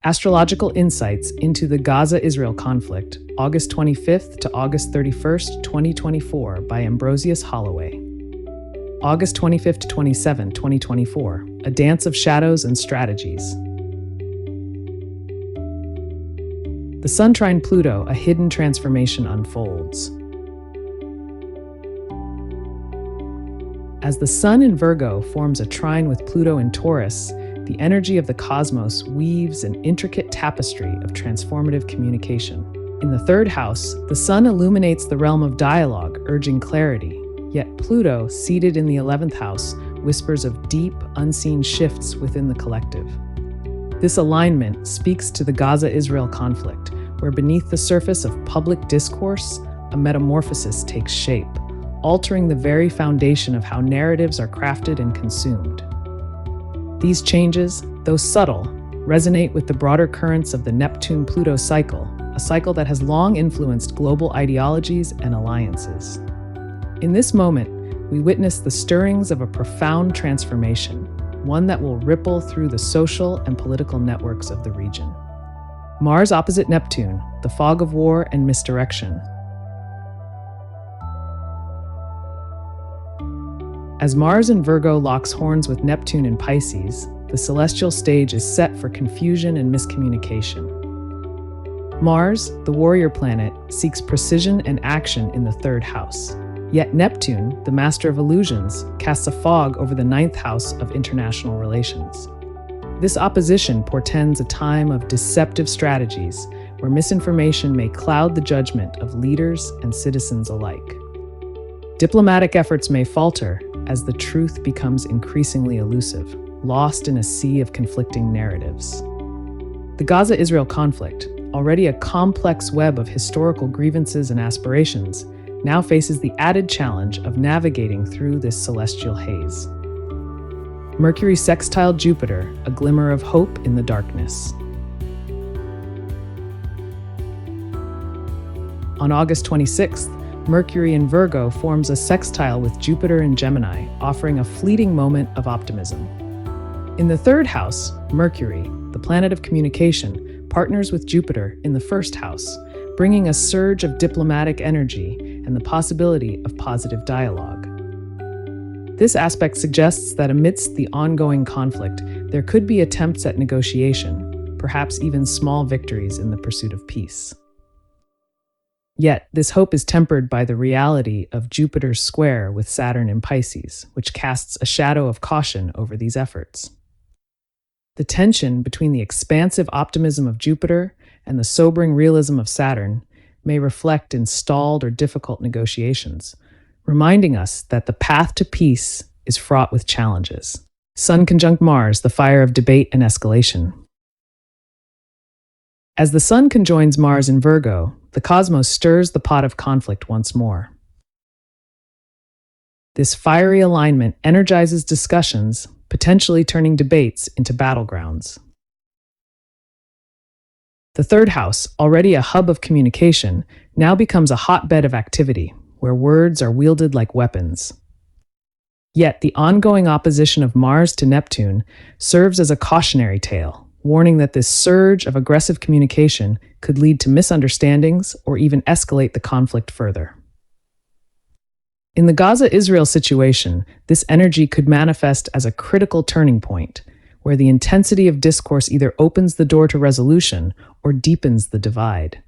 Astrological Insights into the Gaza-Israel Conflict, August 25th to August 31st, 2024, by Ambrosius Holloway. August 25th to 27, 2024, A Dance of Shadows and Strategies. The Sun trine Pluto, a hidden transformation unfolds. As the Sun in Virgo forms a trine with Pluto in Taurus, the energy of the cosmos weaves an intricate tapestry of transformative communication. In the third house, the Sun illuminates the realm of dialogue, urging clarity, yet Pluto, seated in the 11th house, whispers of deep, unseen shifts within the collective. This alignment speaks to the Gaza-Israel conflict, where beneath the surface of public discourse, a metamorphosis takes shape, altering the very foundation of how narratives are crafted and consumed. These changes, though subtle, resonate with the broader currents of the Neptune-Pluto cycle, a cycle that has long influenced global ideologies and alliances. In this moment, we witness the stirrings of a profound transformation, one that will ripple through the social and political networks of the region. Mars opposite Neptune, the fog of war and misdirection. As Mars in Virgo locks horns with Neptune in Pisces, the celestial stage is set for confusion and miscommunication. Mars, the warrior planet, seeks precision and action in the third house. Yet Neptune, the master of illusions, casts a fog over the 9th house of international relations. This opposition portends a time of deceptive strategies where misinformation may cloud the judgment of leaders and citizens alike. Diplomatic efforts may falter as the truth becomes increasingly elusive, lost in a sea of conflicting narratives. The Gaza-Israel conflict, already a complex web of historical grievances and aspirations, now faces the added challenge of navigating through this celestial haze. Mercury sextiled Jupiter, a glimmer of hope in the darkness. On August 26th, Mercury in Virgo forms a sextile with Jupiter in Gemini, offering a fleeting moment of optimism. In the third house, Mercury, the planet of communication, partners with Jupiter in the first house, bringing a surge of diplomatic energy and the possibility of positive dialogue. This aspect suggests that amidst the ongoing conflict, there could be attempts at negotiation, perhaps even small victories in the pursuit of peace. Yet, this hope is tempered by the reality of Jupiter's square with Saturn in Pisces, which casts a shadow of caution over these efforts. The tension between the expansive optimism of Jupiter and the sobering realism of Saturn may reflect in stalled or difficult negotiations, reminding us that the path to peace is fraught with challenges. Sun conjunct Mars, the fire of debate and escalation. As the Sun conjoins Mars in Virgo, the cosmos stirs the pot of conflict once more. This fiery alignment energizes discussions, potentially turning debates into battlegrounds. The third house, already a hub of communication, now becomes a hotbed of activity, where words are wielded like weapons. Yet the ongoing opposition of Mars to Neptune serves as a cautionary tale, warning that this surge of aggressive communication could lead to misunderstandings or even escalate the conflict further. In the Gaza-Israel situation, this energy could manifest as a critical turning point, where the intensity of discourse either opens the door to resolution or deepens the divide.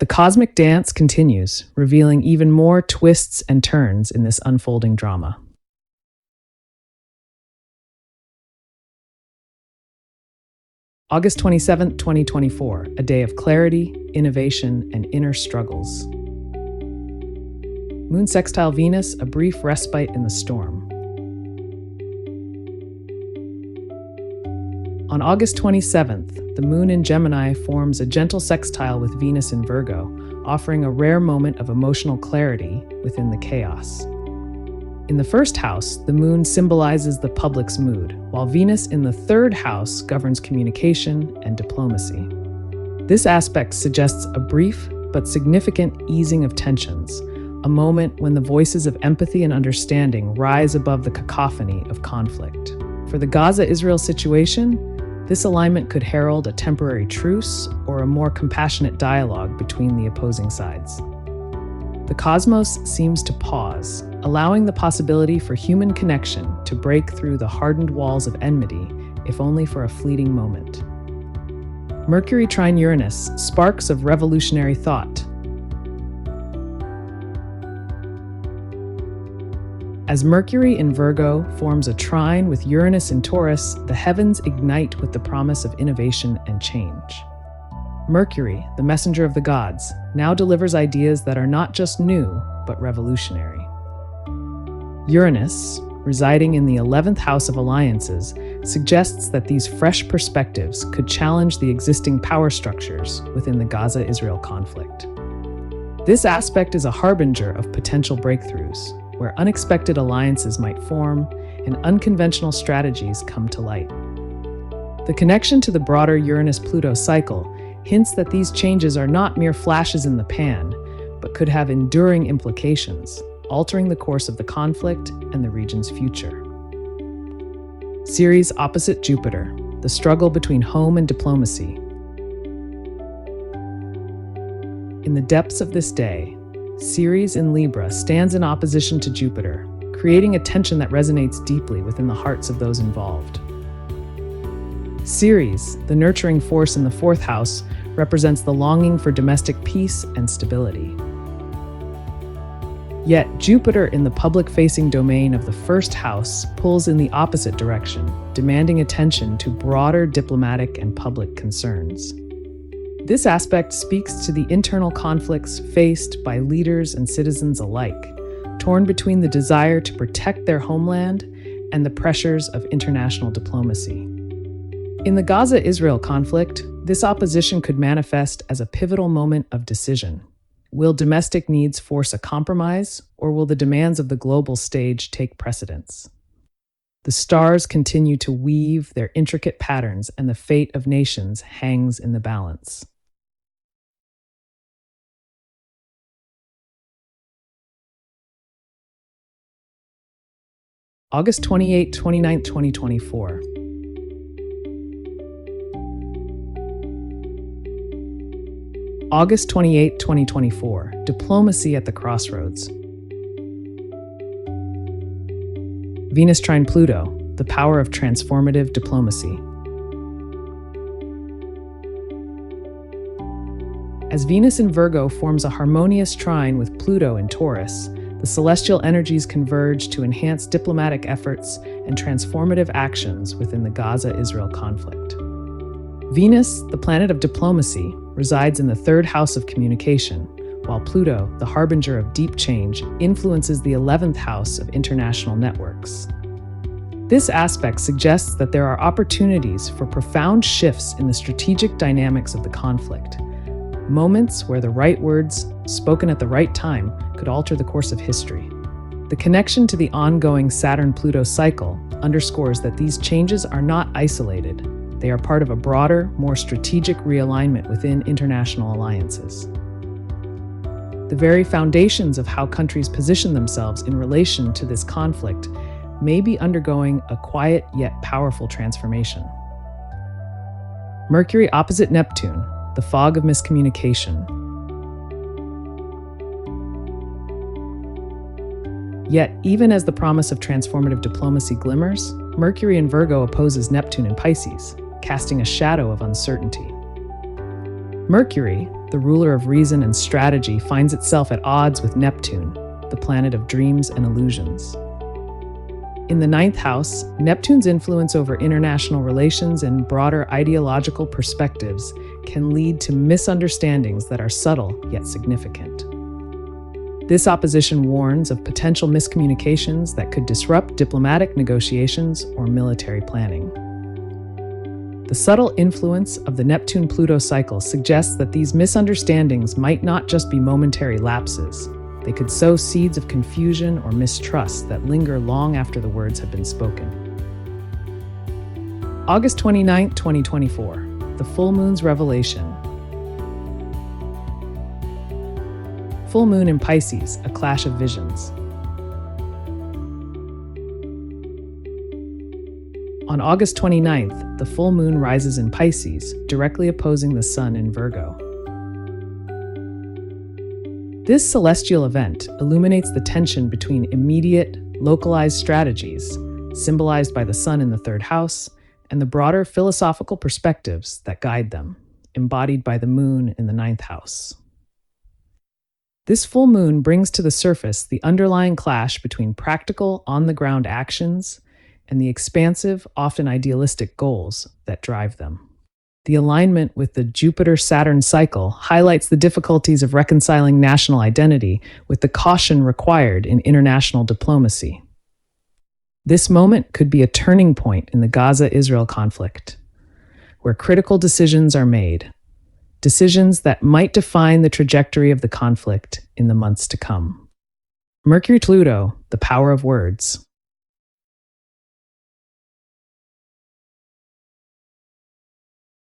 The cosmic dance continues, revealing even more twists and turns in this unfolding drama. August 27, 2024, a day of clarity, innovation, and inner struggles. Moon sextile Venus, a brief respite in the storm. On August 27th, the Moon in Gemini forms a gentle sextile with Venus in Virgo, offering a rare moment of emotional clarity within the chaos. In the first house, the Moon symbolizes the public's mood, while Venus in the third house governs communication and diplomacy. This aspect suggests a brief but significant easing of tensions, a moment when the voices of empathy and understanding rise above the cacophony of conflict. For the Gaza-Israel situation, This alignment could herald a temporary truce or a more compassionate dialogue between the opposing sides. The cosmos seems to pause, allowing the possibility for human connection to break through the hardened walls of enmity, if only for a fleeting moment. Mercury trine Uranus, sparks of revolutionary thought. As Mercury in Virgo forms a trine with Uranus in Taurus, the heavens ignite with the promise of innovation and change. Mercury, the messenger of the gods, now delivers ideas that are not just new, but revolutionary. Uranus, residing in the 11th house of alliances, suggests that these fresh perspectives could challenge the existing power structures within the Gaza-Israel conflict. This aspect is a harbinger of potential breakthroughs, where unexpected alliances might form and unconventional strategies come to light. The connection to the broader Uranus-Pluto cycle hints that these changes are not mere flashes in the pan, but could have enduring implications, altering the course of the conflict and the region's future. Ceres opposite Jupiter, the struggle between home and diplomacy. In the depths of this day, Ceres in Libra stands in opposition to Jupiter, creating a tension that resonates deeply within the hearts of those involved. Ceres, the nurturing force in the 4th house, represents the longing for domestic peace and stability. Yet Jupiter in the public-facing domain of the 1st house pulls in the opposite direction, demanding attention to broader diplomatic and public concerns. This aspect speaks to the internal conflicts faced by leaders and citizens alike, torn between the desire to protect their homeland and the pressures of international diplomacy. In the Gaza-Israel conflict, this opposition could manifest as a pivotal moment of decision. Will domestic needs force a compromise, or will the demands of the global stage take precedence? The stars continue to weave their intricate patterns, and the fate of nations hangs in the balance. August 28, 29, 2024. August 28, 2024. Diplomacy at the crossroads. Venus trine Pluto, the power of transformative diplomacy. As Venus in Virgo forms a harmonious trine with Pluto in Taurus, the celestial energies converge to enhance diplomatic efforts and transformative actions within the Gaza-Israel conflict. Venus, the planet of diplomacy, resides in the 3rd house of communication, while Pluto, the harbinger of deep change, influences the 11th house of international networks. This aspect suggests that there are opportunities for profound shifts in the strategic dynamics of the conflict, moments where the right words, spoken at the right time, could alter the course of history. The connection to the ongoing Saturn-Pluto cycle underscores that these changes are not isolated. They are part of a broader, more strategic realignment within international alliances. The very foundations of how countries position themselves in relation to this conflict may be undergoing a quiet yet powerful transformation. Mercury opposite Neptune, the fog of miscommunication. Yet, even as the promise of transformative diplomacy glimmers, Mercury in Virgo opposes Neptune in Pisces, casting a shadow of uncertainty. Mercury, the ruler of reason and strategy, finds itself at odds with Neptune, the planet of dreams and illusions. In the 9th house, Neptune's influence over international relations and broader ideological perspectives can lead to misunderstandings that are subtle yet significant. This opposition warns of potential miscommunications that could disrupt diplomatic negotiations or military planning. The subtle influence of the Neptune-Pluto cycle suggests that these misunderstandings might not just be momentary lapses. They could sow seeds of confusion or mistrust that linger long after the words have been spoken. August 29, 2024. The full moon's revelation. Full moon in Pisces, a clash of visions. On August 29th, the full moon rises in Pisces, directly opposing the sun in Virgo. This celestial event illuminates the tension between immediate, localized strategies, symbolized by the sun in the third house, and the broader philosophical perspectives that guide them, embodied by the moon in the ninth house. This full moon brings to the surface the underlying clash between practical, on-the-ground actions and the expansive, often idealistic goals that drive them. The alignment with the Jupiter-Saturn cycle highlights the difficulties of reconciling national identity with the caution required in international diplomacy. This moment could be a turning point in the Gaza-Israel conflict, where critical decisions are made, decisions that might define the trajectory of the conflict in the months to come. Mercury-Pluto, the power of words.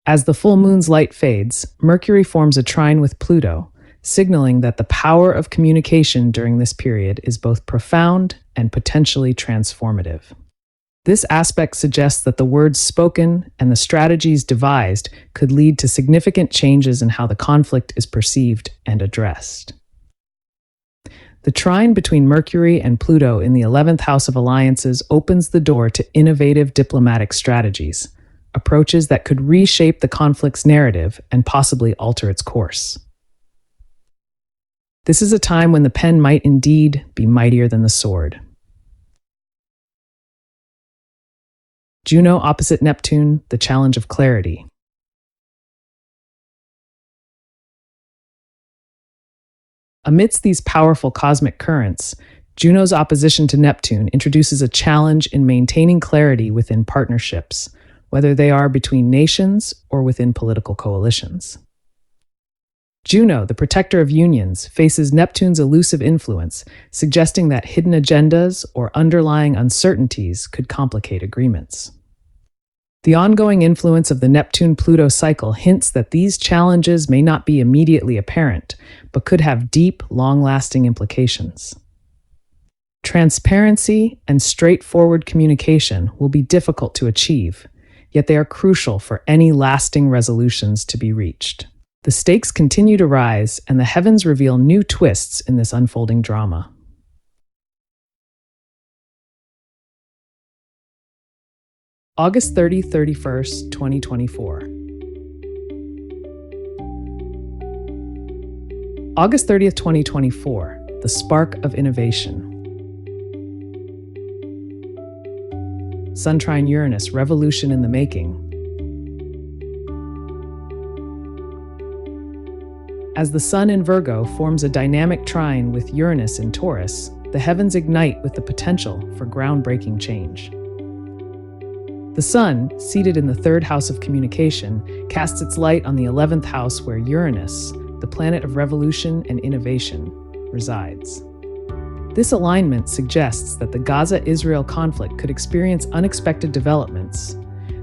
As the full moon's light fades, Mercury forms a trine with Pluto, signaling that the power of communication during this period is both profound and potentially transformative. This aspect suggests that the words spoken and the strategies devised could lead to significant changes in how the conflict is perceived and addressed. The trine between Mercury and Pluto in the 11th house of alliances opens the door to innovative diplomatic strategies, approaches that could reshape the conflict's narrative and possibly alter its course. This is a time when the pen might indeed be mightier than the sword. Juno opposite Neptune, the challenge of clarity. Amidst these powerful cosmic currents, Juno's opposition to Neptune introduces a challenge in maintaining clarity within partnerships, whether they are between nations or within political coalitions. Juno, the protector of unions, faces Neptune's elusive influence, suggesting that hidden agendas or underlying uncertainties could complicate agreements. The ongoing influence of the Neptune-Pluto cycle hints that these challenges may not be immediately apparent, but could have deep, long-lasting implications. Transparency and straightforward communication will be difficult to achieve, yet they are crucial for any lasting resolutions to be reached. The stakes continue to rise, and the heavens reveal new twists in this unfolding drama. August 30-31st, 2024. August 30th, 2024, the spark of innovation. Sun trine Uranus, revolution in the making. As the sun in Virgo forms a dynamic trine with Uranus in Taurus, the heavens ignite with the potential for groundbreaking change. The sun, seated in the third house of communication, casts its light on the 11th house where Uranus, the planet of revolution and innovation, resides. This alignment suggests that the Gaza-Israel conflict could experience unexpected developments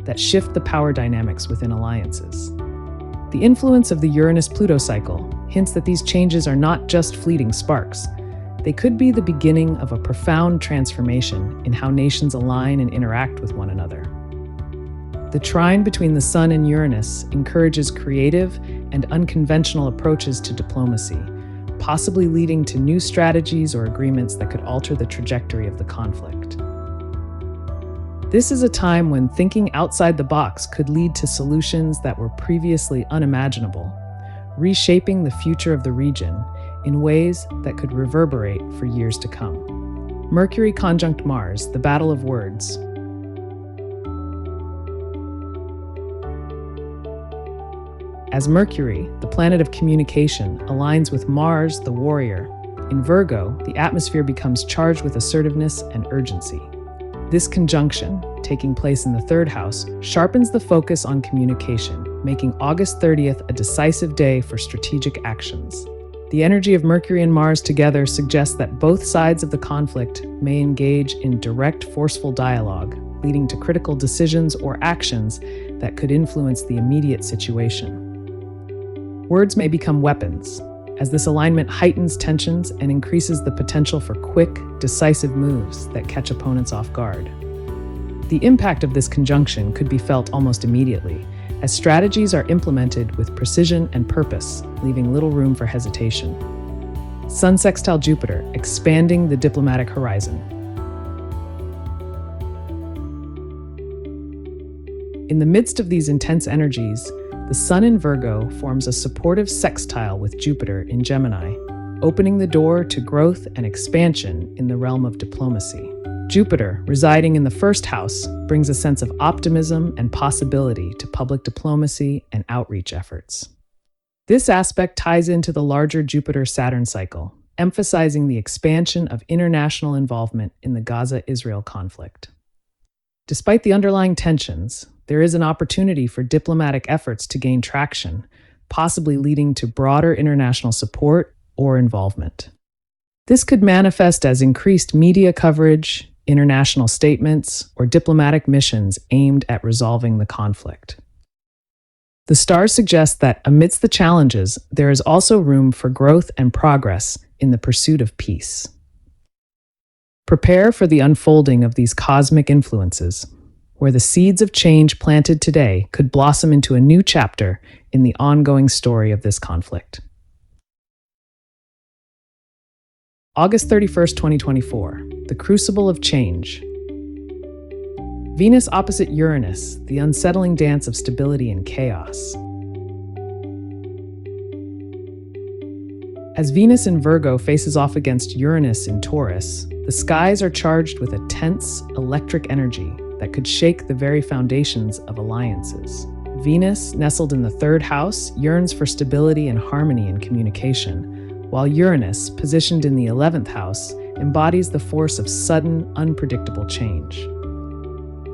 that shift the power dynamics within alliances. The influence of the Uranus-Pluto cycle hints that these changes are not just fleeting sparks. They could be the beginning of a profound transformation in how nations align and interact with one another. The trine between the Sun and Uranus encourages creative and unconventional approaches to diplomacy, possibly leading to new strategies or agreements that could alter the trajectory of the conflict. This is a time when thinking outside the box could lead to solutions that were previously unimaginable, reshaping the future of the region in ways that could reverberate for years to come. Mercury conjunct Mars, the battle of words. As Mercury, the planet of communication, aligns with Mars, the warrior, in Virgo, the atmosphere becomes charged with assertiveness and urgency. This conjunction, taking place in the third house, sharpens the focus on communication, making August 30th a decisive day for strategic actions. The energy of Mercury and Mars together suggests that both sides of the conflict may engage in direct, forceful dialogue, leading to critical decisions or actions that could influence the immediate situation. Words may become weapons, as this alignment heightens tensions and increases the potential for quick, decisive moves that catch opponents off guard. The impact of this conjunction could be felt almost immediately, as strategies are implemented with precision and purpose, leaving little room for hesitation. Sun sextile Jupiter, expanding the diplomatic horizon. In the midst of these intense energies, the Sun in Virgo forms a supportive sextile with Jupiter in Gemini, opening the door to growth and expansion in the realm of diplomacy. Jupiter, residing in the first house, brings a sense of optimism and possibility to public diplomacy and outreach efforts. This aspect ties into the larger Jupiter-Saturn cycle, emphasizing the expansion of international involvement in the Gaza-Israel conflict. Despite the underlying tensions, there is an opportunity for diplomatic efforts to gain traction, possibly leading to broader international support or involvement. This could manifest as increased media coverage, international statements, or diplomatic missions aimed at resolving the conflict. The stars suggest that amidst the challenges, there is also room for growth and progress in the pursuit of peace. Prepare for the unfolding of these cosmic influences, where the seeds of change planted today could blossom into a new chapter in the ongoing story of this conflict. August 31st, 2024, the crucible of change. Venus opposite Uranus, the unsettling dance of stability and chaos. As Venus in Virgo faces off against Uranus in Taurus, the skies are charged with a tense, electric energy that could shake the very foundations of alliances. Venus, nestled in the third house, yearns for stability and harmony in communication, while Uranus, positioned in the 11th house, embodies the force of sudden, unpredictable change.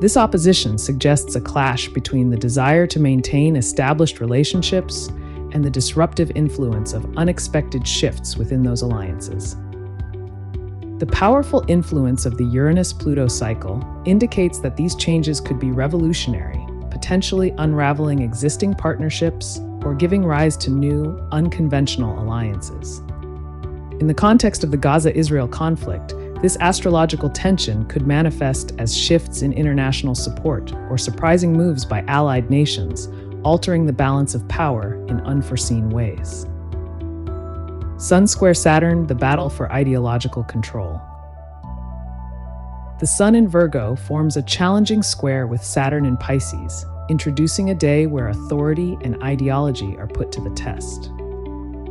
This opposition suggests a clash between the desire to maintain established relationships and the disruptive influence of unexpected shifts within those alliances. The powerful influence of the Uranus-Pluto cycle indicates that these changes could be revolutionary, potentially unraveling existing partnerships or giving rise to new, unconventional alliances. In the context of the Gaza-Israel conflict, this astrological tension could manifest as shifts in international support or surprising moves by allied nations, altering the balance of power in unforeseen ways. Sun square Saturn, the battle for ideological control. The Sun in Virgo forms a challenging square with Saturn in Pisces, introducing a day where authority and ideology are put to the test.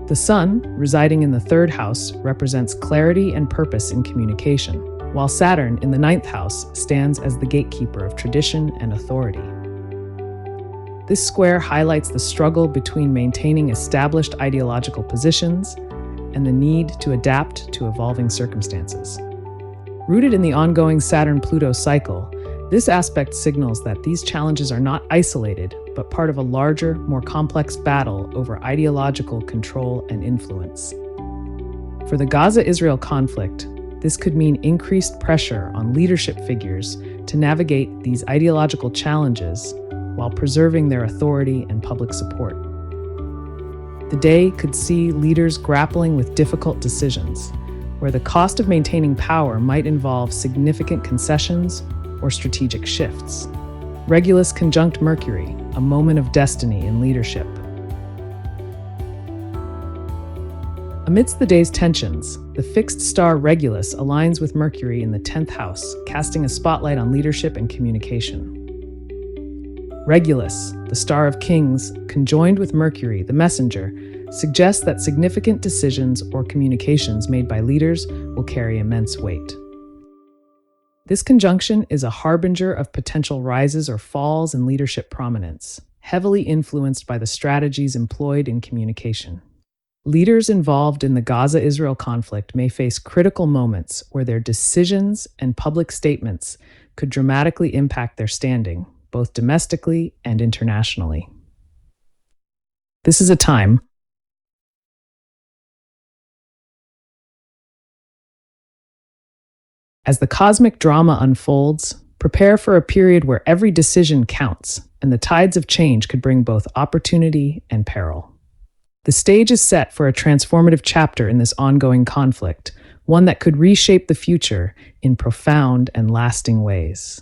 The Sun, residing in the third house, represents clarity and purpose in communication, while Saturn in the ninth house stands as the gatekeeper of tradition and authority. This square highlights the struggle between maintaining established ideological positions and the need to adapt to evolving circumstances. Rooted in the ongoing Saturn-Pluto cycle, this aspect signals that these challenges are not isolated, but part of a larger, more complex battle over ideological control and influence. For the Gaza-Israel conflict, this could mean increased pressure on leadership figures to navigate these ideological challenges while preserving their authority and public support. The day could see leaders grappling with difficult decisions, where the cost of maintaining power might involve significant concessions or strategic shifts. Regulus conjunct Mercury, a moment of destiny in leadership. Amidst the day's tensions, the fixed star Regulus aligns with Mercury in the 10th house, casting a spotlight on leadership and communication. Regulus, the star of kings, conjoined with Mercury, the messenger, suggests that significant decisions or communications made by leaders will carry immense weight. This conjunction is a harbinger of potential rises or falls in leadership prominence, heavily influenced by the strategies employed in communication. Leaders involved in the Gaza-Israel conflict may face critical moments where their decisions and public statements could dramatically impact their standing, both domestically and internationally. This is a time as the cosmic drama unfolds, prepare for a period where every decision counts, and the tides of change could bring both opportunity and peril. The stage is set for a transformative chapter in this ongoing conflict, one that could reshape the future in profound and lasting ways.